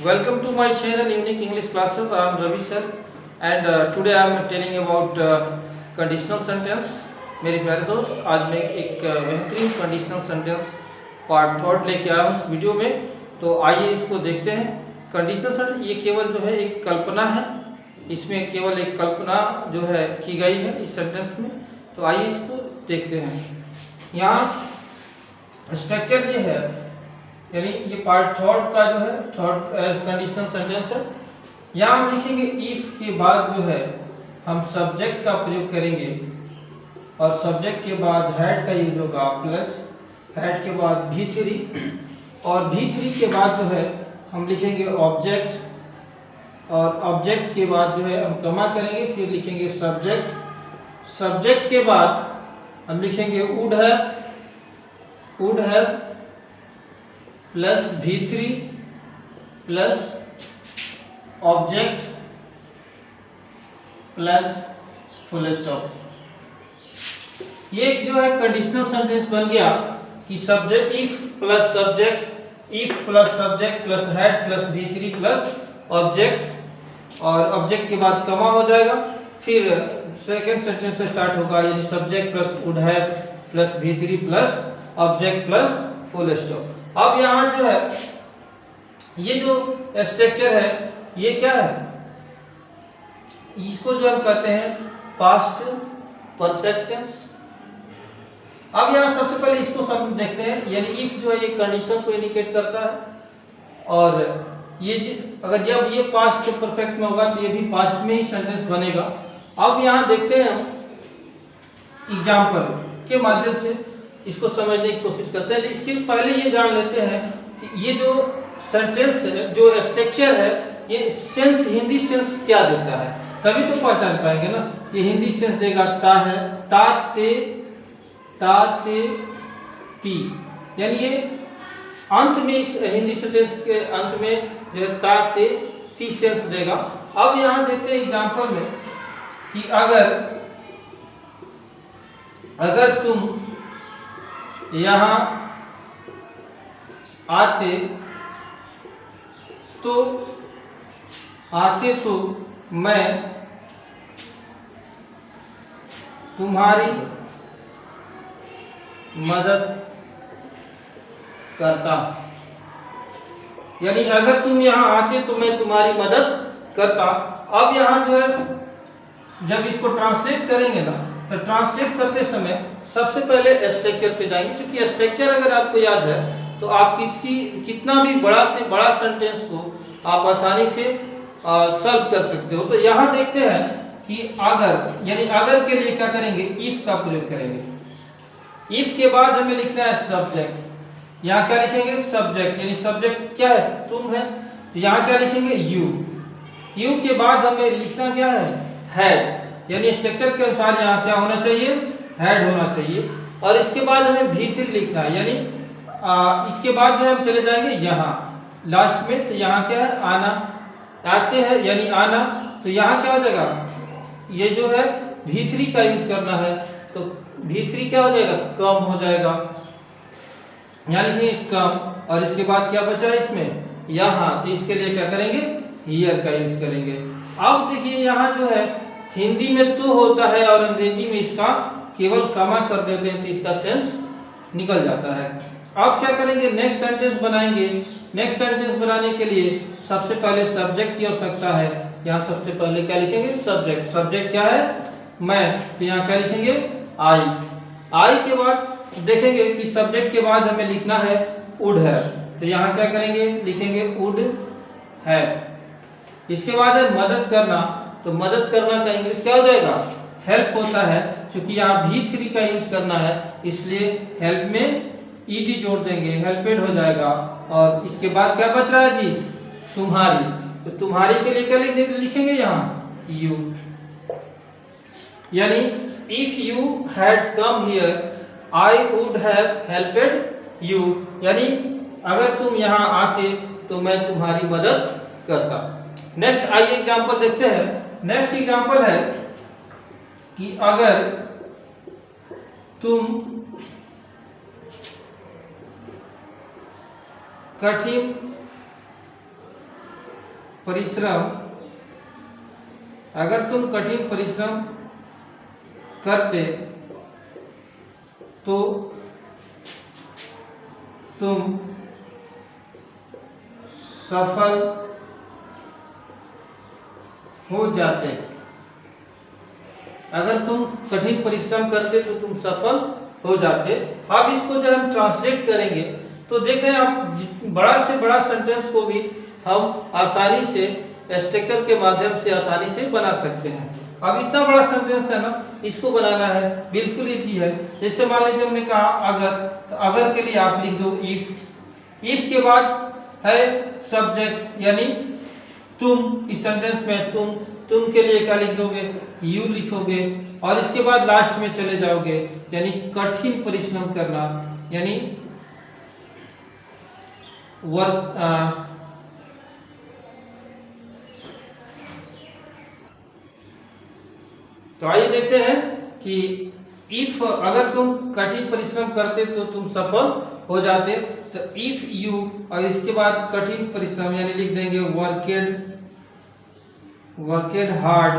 Welcome to my channel Unique English Classes. I am Ravi sir and today I am telling about conditional sentence. मेरे प्यारे दोस्त, आज मैं एक बेहतरीन कंडीशनल सेंटेंस पार्ट थर्ड लेके आया हूँ इस वीडियो में। तो आइए इसको देखते हैं। कंडीशनल सेंटेंस ये केवल जो है एक कल्पना है, इसमें केवल एक कल्पना जो है की गई है इस सेंटेंस में। तो आइए इसको देखते हैं। यहाँ स्ट्रक्चर ये है, यानी ये पार्ट थर्ड का जो है थर्ड कंडीशनल सेंटेंस है। यहाँ हम लिखेंगे इफ के बाद जो है हम सब्जेक्ट का प्रयोग करेंगे और सब्जेक्ट के बाद हैड का यूज होगा प्लस हैड के बाद V3 और V3 के बाद जो है हम लिखेंगे ऑब्जेक्ट और ऑब्जेक्ट के बाद जो है हम कमा करेंगे, फिर लिखेंगे सब्जेक्ट। सब्जेक्ट के बाद हम लिखेंगे would have plus V3 plus object plus full stop. ये जो है कंडीशनल सेंटेंस बन गया कि subject if plus subject plus had plus V3 plus object और ऑब्जेक्ट के बाद कमा हो जाएगा। फिर सेकंड सेंटेंस से स्टार्ट होगा, यानी subject plus would have plus V3 plus object plus full stop. अब यहाँ जो है ये जो स्ट्रक्चर है ये क्या है, इसको जो हम कहते हैं पास्ट परफेक्ट टेंस। अब यहाँ सबसे पहले इसको सब देखते हैं, यानी इफ जो है ये कंडीशन को इंडिकेट करता है और ये अगर जब ये पास्ट परफेक्ट में होगा तो ये भी पास्ट में ही सेंटेंस बनेगा। अब यहाँ देखते हैं हम एग्जाम्पल के माध्यम से इसको समझने की कोशिश करते हैं। इसके पहले ये जान लेते हैं कि ये जो सेंटेंस है, जो स्ट्रक्चर है, ये सेंस हिंदी सेंस क्या देता है, तभी तो पहचान पाएंगे ना। ये हिंदी सेंस देगा ता है, ता ते ती, यानी ये अंत में इस हिंदी सेंटेंस के अंत में जो है ता ते ती सेंस देगा। अब यहाँ देखते हैं एग्जाम्पल में कि अगर तुम यहाँ आते तो मैं तुम्हारी मदद करता, यानी अगर तुम यहाँ आते तो मैं तुम्हारी मदद करता। अब यहाँ जो है जब इसको ट्रांसलेट करेंगे ना, तो ट्रांसलेट करते समय सबसे पहले स्ट्रक्चर पे जाएंगे, क्योंकि स्ट्रक्चर अगर आपको याद है तो आप कितना भी बड़ा से बड़ा सेंटेंस को आप आसानी से सॉल्व कर सकते हो। तो यहाँ देखते हैं कि अगर, यानी अगर के लिए क्या करेंगे, इफ का प्रयोग करेंगे। इफ के बाद हमें लिखना है सब्जेक्ट। यहाँ क्या लिखेंगे, सब्जेक्ट, यानी सब्जेक्ट क्या है, तुम है, तो यहाँ क्या लिखेंगे, यू के बाद हमें लिखना क्या है, हैड, यानी स्ट्रक्चर के अनुसार यहाँ क्या होना चाहिए, हैड होना चाहिए। और इसके बाद हमें V3 लिखना है, यानी इसके बाद जो हम चले जाएंगे यहाँ लास्ट में, तो यहाँ क्या है, आना, आते हैं यानी आना, तो यहाँ क्या हो जाएगा, ये जो है V3 का यूज करना है, तो V3 क्या हो जाएगा, कम हो जाएगा, यहाँ लिखेंगे कम। और इसके बाद क्या बचा है इसमें, यहाँ, तो इसके लिए क्या करेंगे, हियर का यूज करेंगे। अब देखिए यहाँ जो है हिंदी में तो होता है और अंग्रेजी में इसका केवल कमा कर देते हैं, तो इसका सेंस निकल जाता है। अब क्या करेंगे, नेक्स्ट सेंटेंस बनाएंगे। नेक्स्ट सेंटेंस बनाने के लिए सबसे पहले सब्जेक्ट की आवश्यकता है। यहाँ सबसे पहले क्या लिखेंगे, सब्जेक्ट। सब्जेक्ट क्या है, मैं, तो यहाँ क्या लिखेंगे, आई के बाद देखेंगे कि सब्जेक्ट के बाद हमें लिखना है वुड हैव, तो यहाँ क्या करेंगे, लिखेंगे वुड हैव। इसके बाद है मदद करना, तो मदद करना का इंग्लिश क्या हो जाएगा, हेल्प होता है। क्योंकि यहाँ V3 का यूज करना है इसलिए हेल्प में ed जोड़ देंगे, हेल्पेड हो जाएगा। और इसके बाद क्या बच रहा है जी, तुम्हारी, तो तुम्हारी के लिए क्या लिखेंगे यहाँ, यू, यानी if you had come here I would have helped you, यानी अगर तुम यहाँ आते तो मैं तुम्हारी मदद करता। नेक्स्ट आइए एग्जांपल देखते हैं। नेक्स्ट एग्जांपल है कि अगर तुम कठिन परिश्रम, अगर तुम कठिन परिश्रम करते तो तुम सफल हो जाते। अगर तुम कठिन परिश्रम करते तो तुम सफल हो जाते। अब इसको जब हम ट्रांसलेट करेंगे तो देख रहे हैं आप, बड़ा से बड़ा सेंटेंस को भी हम आसानी से स्ट्रक्चर के माध्यम से आसानी से बना सकते हैं। अब इतना बड़ा सेंटेंस है ना, इसको बनाना है बिल्कुल इजी है। जैसे मान लीजिए हमने कहा अगर, तो अगर के लिए आप लिख दो इफ। इफ के बाद है सब्जेक्ट यानी तुम। इस सेंटेंस में तुम के लिए क्या लिख दोगे, यू लिखोगे। और इसके बाद लास्ट में चले जाओगे, यानी कठिन परिश्रम करना, यानी वर्क। तो आइए देखते हैं कि इफ, अगर तुम कठिन परिश्रम करते तो तुम सफल हो जाते। तो इफ यू और इसके बाद कठिन परिश्रम यानी लिख देंगे वर्केड हार्ड।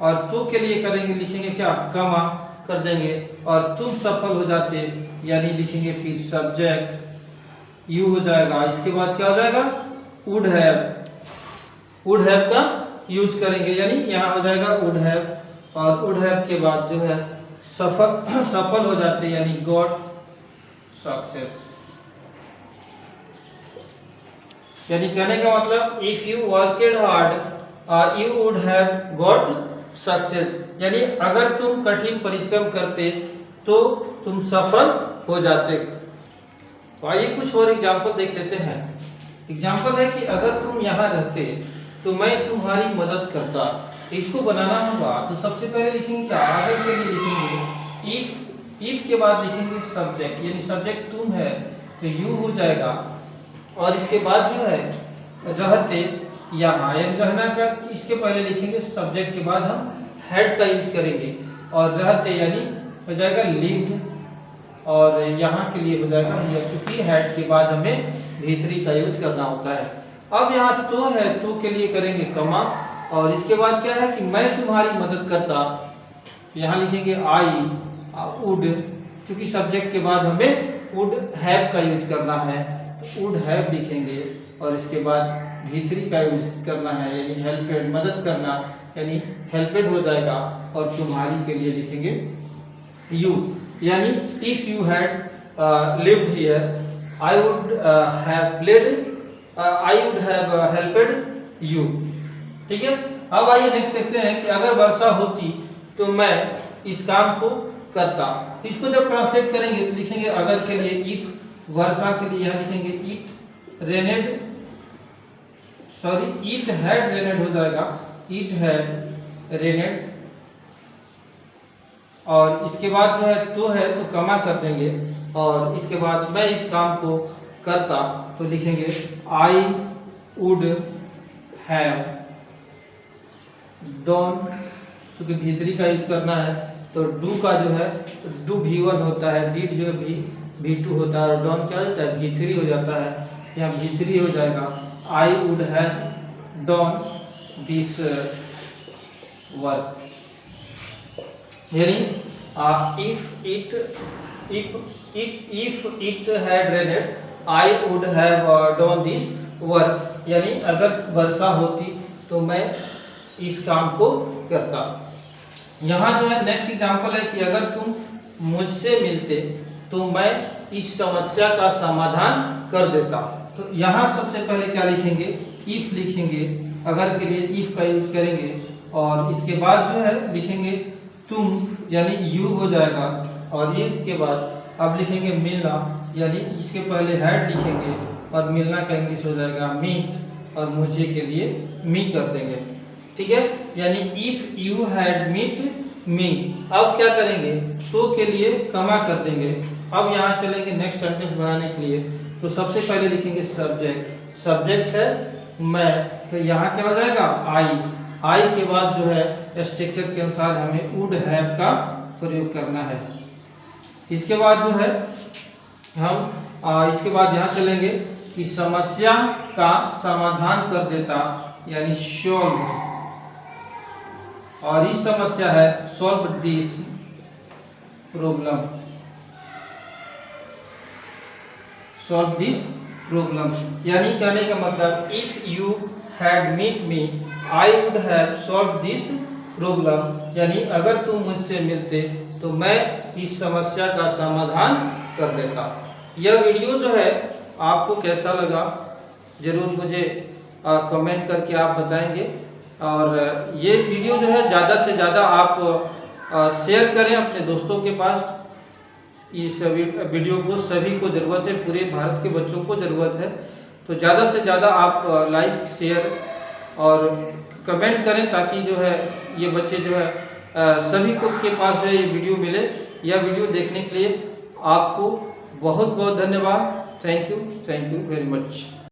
और तो के लिए करेंगे, लिखेंगे क्या, कमा कर देंगे। और तुम सफल हो जाते यानी लिखेंगे फिर सब्जेक्ट यू हो जाएगा। इसके बाद क्या हो जाएगा, वुड हैव का यूज करेंगे, यानी यहाँ हो जाएगा वुड हैव। और वुड हैव के बाद जो है सफल हो जाते यानी गॉट सक्सेस। यानी कहने का मतलब if you worked hard you would have got success, यानी अगर तुम कठिन परिश्रम करते तो तुम सफल हो जाते। तो आइए कुछ और एग्जाम्पल देख लेते हैं। एग्जाम्पल है कि अगर तुम यहाँ रहते तो मैं तुम्हारी मदद करता। इसको बनाना होगा तो सबसे पहले लिखेंगे क्या, अगर के लिए लिखेंगे इफ के बाद लिखेंगे सब्जेक्ट, यानी सब्जेक्ट तुम है तो यू हो जाएगा। और इसके बाद जो है रहते यहाँ, यानी रहना का इसके पहले लिखेंगे सब्जेक्ट के बाद हम हैड का यूज करेंगे। और रहते यानी हो जाएगा लिव्ड। और यहाँ के लिए हो जाएगा क्योंकि हैड के बाद हमें भीतरी का यूज करना होता है। अब यहाँ तो है, तो के लिए करेंगे कमा। और इसके बाद क्या है कि मैं तुम्हारी मदद करता, यहाँ लिखेंगे आई वुड, क्योंकि सब्जेक्ट के बाद हमें वुड हैव का यूज करना है, वुड हैव लिखेंगे। और इसके बाद भीतरी का यूज करना है यानी हेल्पेड, मदद करना यानी हेल्पेड हो जाएगा। और तुम्हारी के लिए लिखेंगे यू, यानी if you had lived here I would have played, I would have helped you. ठीक है। अब आइए देखते हैं कि अगर वर्षा होती तो मैं इस काम को करता। इसको जब ट्रांसलेट करेंगे तो लिखेंगे अगर के लिए इफ, वर्षा के लिए यहाँ लिखेंगे इट रेनेड, सॉरी इट हैड रेनेड हो जाएगा, इट हैड रेनेड। और इसके बाद जो है तो कमा कर देंगे। और इसके बाद मैं इस काम को करता तो लिखेंगे आई वुड हैव डॉन, क्योंकि भीतरी का यूज करना है तो डू का जो है डू V1 होता है, डीड जो है V2 होता है। और डॉन क्या होता है, भीतरी हो जाता है, यहाँ भीतरी हो जाएगा। I would have done this work, यानी if it had rained I would have done this work, यानी अगर वर्षा होती तो मैं इस काम को करता। यहाँ जो है नेक्स्ट एग्जांपल है कि अगर तुम मुझसे मिलते तो मैं इस समस्या का समाधान कर देता। तो यहाँ सबसे पहले क्या लिखेंगे, इफ लिखेंगे, अगर के लिए इफ का यूज करेंगे। और इसके बाद जो है लिखेंगे तुम, यानी यू हो जाएगा। और इफ के बाद अब लिखेंगे मिलना, यानी इसके पहले हैड लिखेंगे और मिलना का इंग्लिश हो जाएगा मीट। और मुझे के लिए मी कर देंगे। ठीक है, यानी if you had meet me. अब क्या करेंगे, तो के लिए कमा कर देंगे। अब यहाँ चलेंगे नेक्स्ट सेंटेंस बनाने के लिए। तो सबसे पहले लिखेंगे सब्जेक्ट, सब्जेक्ट है मैं, तो यहाँ क्या हो जाएगा आई। आई के बाद जो है स्ट्रक्चर के अनुसार हमें वुड हैव का प्रयोग करना है। इसके बाद जो है हम इसके बाद यहाँ चलेंगे कि समस्या का समाधान कर देता, यानी सॉल्व, और इस समस्या है solve this problem, solve this problem. यानी कहने का मतलब if you had meet me I would have solve this problem, यानी अगर तुम मुझसे मिलते तो मैं इस समस्या का समाधान कर देता। यह वीडियो जो है आपको कैसा लगा जरूर मुझे कमेंट करके आप बताएंगे, और ये वीडियो जो है ज़्यादा से ज़्यादा आप शेयर करें अपने दोस्तों के पास। इस वीडियो को सभी को ज़रूरत है, पूरे भारत के बच्चों को ज़रूरत है, तो ज़्यादा से ज़्यादा आप लाइक शेयर और कमेंट करें ताकि जो है ये बच्चे जो है सभी को के पास जो है ये वीडियो मिले। यह वीडियो देखने के लिए आपको बहुत बहुत धन्यवाद। Thank you very much.